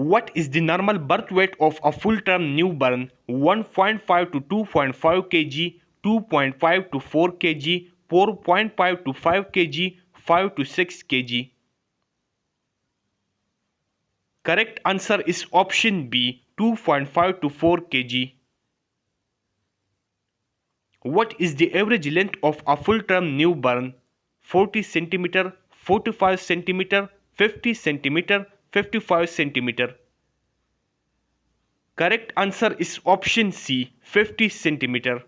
What is the normal birth weight of a full-term newborn? 1.5 to 2.5 kg, 2.5 to 4 kg, 4.5 to 5 kg, 5 to 6 kg. Correct answer is option B, 2.5 to 4 kg. What is the average length of a full-term newborn? 40 cm, 45 cm, 50 cm, 55 cm. Correct answer is option C, 50 cm.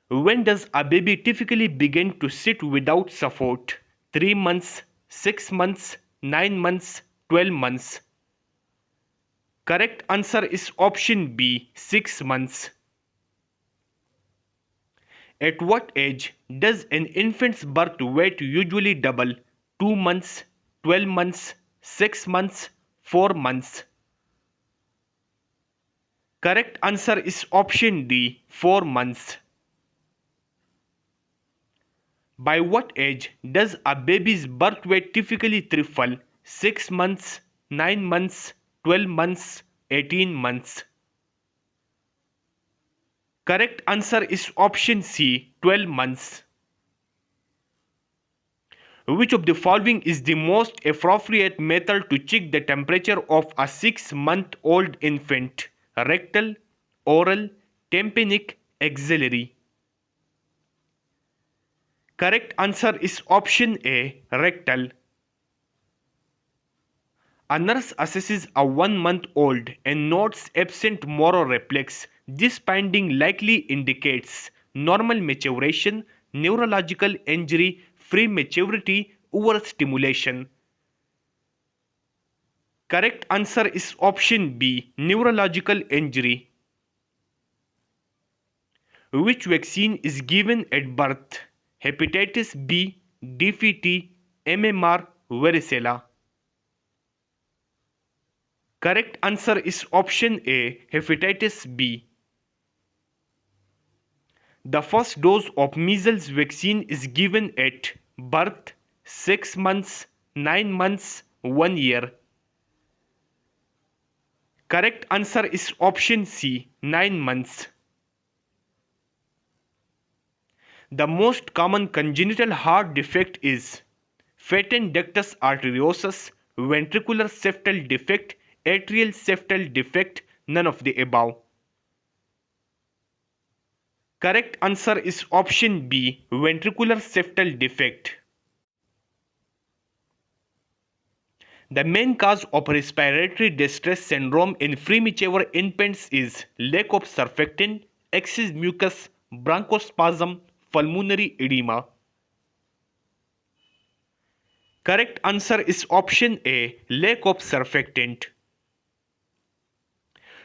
When does a baby typically begin to sit without support? 3 months, 6 months, 9 months, 12 months. Correct answer is option B, 6 months. At what age does an infant's birth weight usually double? 2 months, 12 months, 6 months, 4 months. Correct answer is option D, 4 months. By what age does a baby's birth weight typically triple? 6 months, 9 months, 12 months, 18 months. Correct answer is option C, 12 months. Which of the following is the most appropriate method to check the temperature of a 6-month-old infant? Rectal, oral, tympanic, axillary. Correct answer is option A, rectal. A nurse assesses a 1-month-old and notes absent motor reflex. This finding likely indicates normal maturation, neurological injury, prematurity, overstimulation. Correct answer is option B, neurological injury. Which vaccine is given at birth? Hepatitis B, DPT, MMR, varicella. Correct answer is option A, hepatitis B. The first dose of measles vaccine is given at birth, 6 months, 9 months, 1 year. Correct answer is option C, 9 months. The most common congenital heart defect is patent ductus arteriosus, ventricular septal defect, atrial septal defect, none of the above. Correct answer is option B, ventricular septal defect. The main cause of respiratory distress syndrome in premature infants is lack of surfactant, excess mucus, bronchospasm, pulmonary edema. Correct answer is option A, lack of surfactant.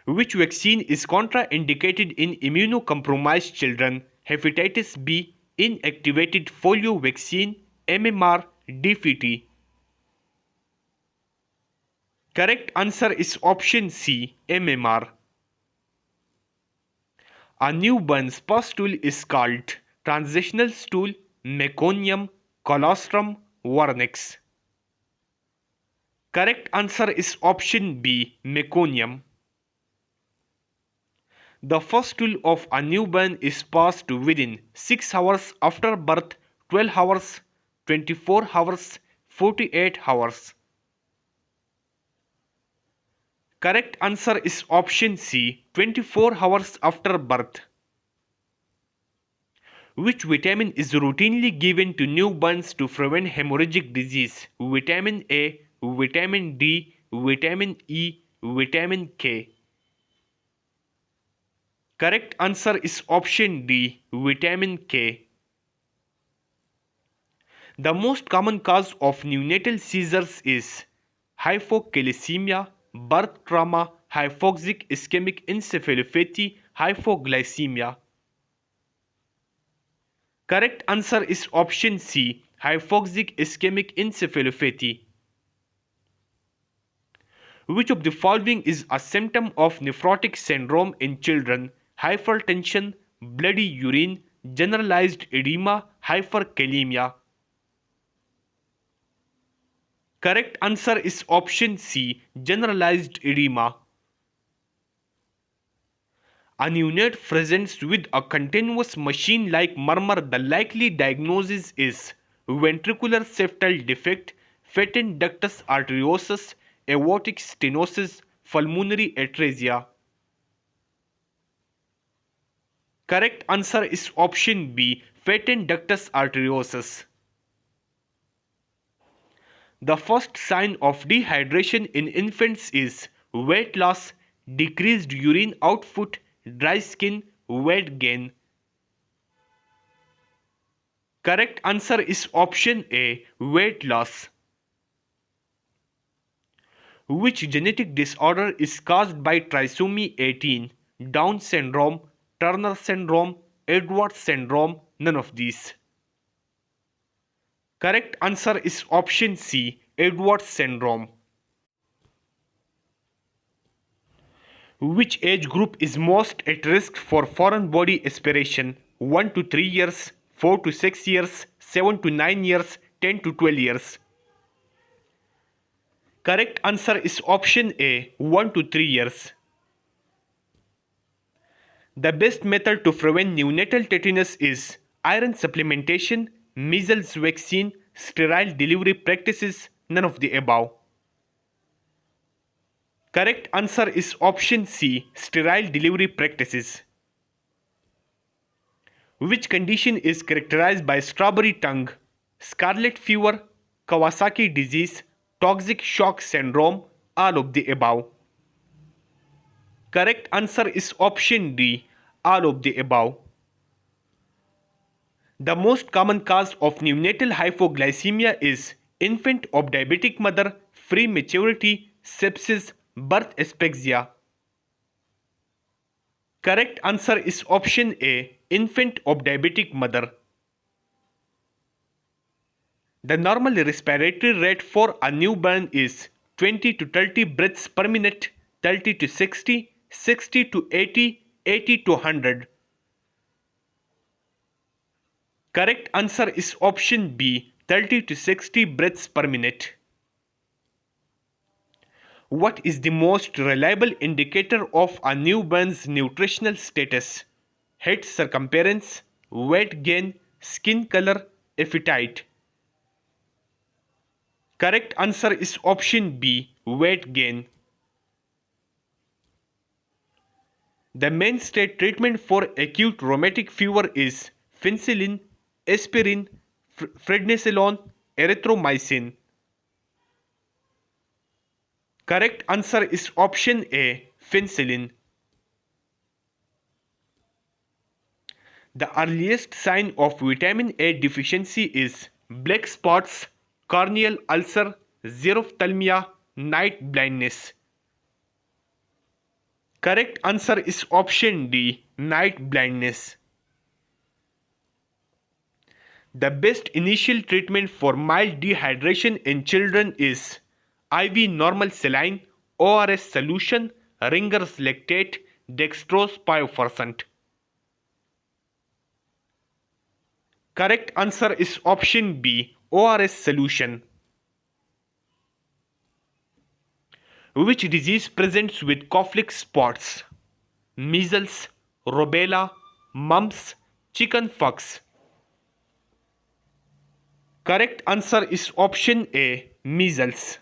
Which vaccine is contraindicated in immunocompromised children? Hepatitis B, inactivated polio vaccine, MMR, DPT. Correct answer is option C, MMR. A newborn's pustule is called transitional stool, meconium, colostrum, vernix. Correct answer is option B, meconium. The pustule of a newborn is passed within 6 hours after birth, 12 hours, 24 hours, 48 hours. Correct answer is option C, 24 hours after birth. Which vitamin is routinely given to newborns to prevent hemorrhagic disease? Vitamin A, vitamin D, vitamin E, vitamin K. Correct answer is option D, vitamin K. The most common cause of neonatal seizures is hypocalcemia, birth trauma, hypoxic ischemic encephalopathy, hypoglycemia. Correct answer is option C, hypoxic ischemic encephalopathy. Which of the following is a symptom of nephrotic syndrome in children? Hypertension, bloody urine, generalized edema, hyperkalemia. Correct answer is option C, generalized edema. A neonate presents with a continuous machine-like murmur. The likely diagnosis is ventricular septal defect, patent ductus arteriosus, aortic stenosis, pulmonary atresia. Correct answer is option B, patent ductus arteriosus. The first sign of dehydration in infants is weight loss, decreased urine output, dry skin, weight gain. Correct answer is option A, weight loss. Which genetic disorder is caused by trisomy 18? Down syndrome, Turner syndrome, Edwards syndrome, none of these. Correct answer is option C, Edwards syndrome. Which age group is most at risk for foreign body aspiration? 1 to 3 years, 4 to 6 years, 7 to 9 years, 10 to 12 years. Correct answer is option A, 1 to 3 years. The best method to prevent neonatal tetanus is iron supplementation, measles vaccine, sterile delivery practices, none of the above. Correct answer is option C, sterile delivery practices. Which condition is characterized by strawberry tongue? Scarlet fever, Kawasaki disease, toxic shock syndrome, all of the above. Correct answer is option D, all of the above. The most common cause of neonatal hypoglycemia is infant of diabetic mother, prematurity, sepsis, birth asphyxia. Correct answer is option A, infant of diabetic mother. The normal respiratory rate for a newborn is 20 to 30 breaths per minute, 30 to 60, 60 to 80, 80 to 100. Correct answer is option B, 30 to 60 breaths per minute. What is the most reliable indicator of a newborn's nutritional status? Head circumference, weight gain, skin color, appetite. Correct answer is option B, weight gain. The mainstay treatment for acute rheumatic fever is penicillin, aspirin, prednisolone, erythromycin. Correct answer is option A, penicillin. The earliest sign of vitamin A deficiency is black spots, corneal ulcer, xerophthalmia, night blindness. Correct answer is option D, night blindness. The best initial treatment for mild dehydration in children is IV normal saline, ORS solution, Ringer's lactate, dextrose 5%. Correct answer is option B, ORS solution. Which disease presents with cough-like spots? Measles, rubella, mumps, chickenpox. Correct answer is option A, measles.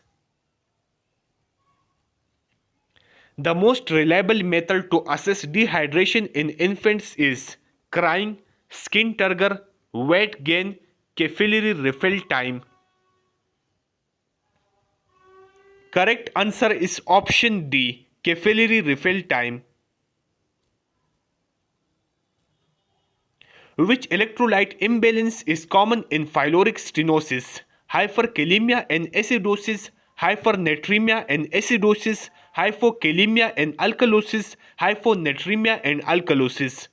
The most reliable method to assess dehydration in infants is crying, skin turgor, weight gain, capillary refill time. Correct answer is option D, capillary refill time. Which electrolyte imbalance is common in pyloric stenosis? Hyperkalemia and acidosis, hypernatremia and acidosis, hypokalemia and alkalosis, hyponatremia and alkalosis.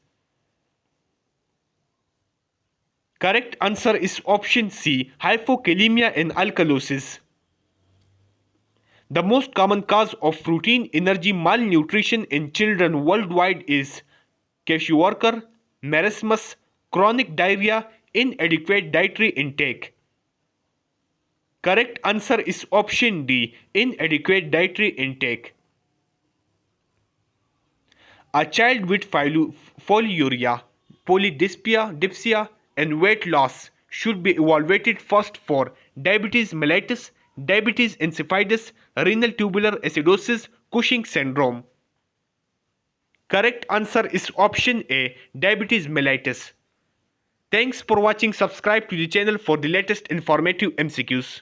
Correct answer is option C, hypokalemia and alkalosis. The most common cause of protein energy malnutrition in children worldwide is kwashiorkor, marasmus, chronic diarrhea, inadequate dietary intake. Correct answer is option D, inadequate dietary intake. A child with polyuria, polydipsia, and weight loss should be evaluated first for diabetes mellitus, diabetes insipidus, renal tubular acidosis, Cushing syndrome. Correct answer is option A, diabetes mellitus. Thanks for watching. Subscribe to the channel for the latest informative MCQs.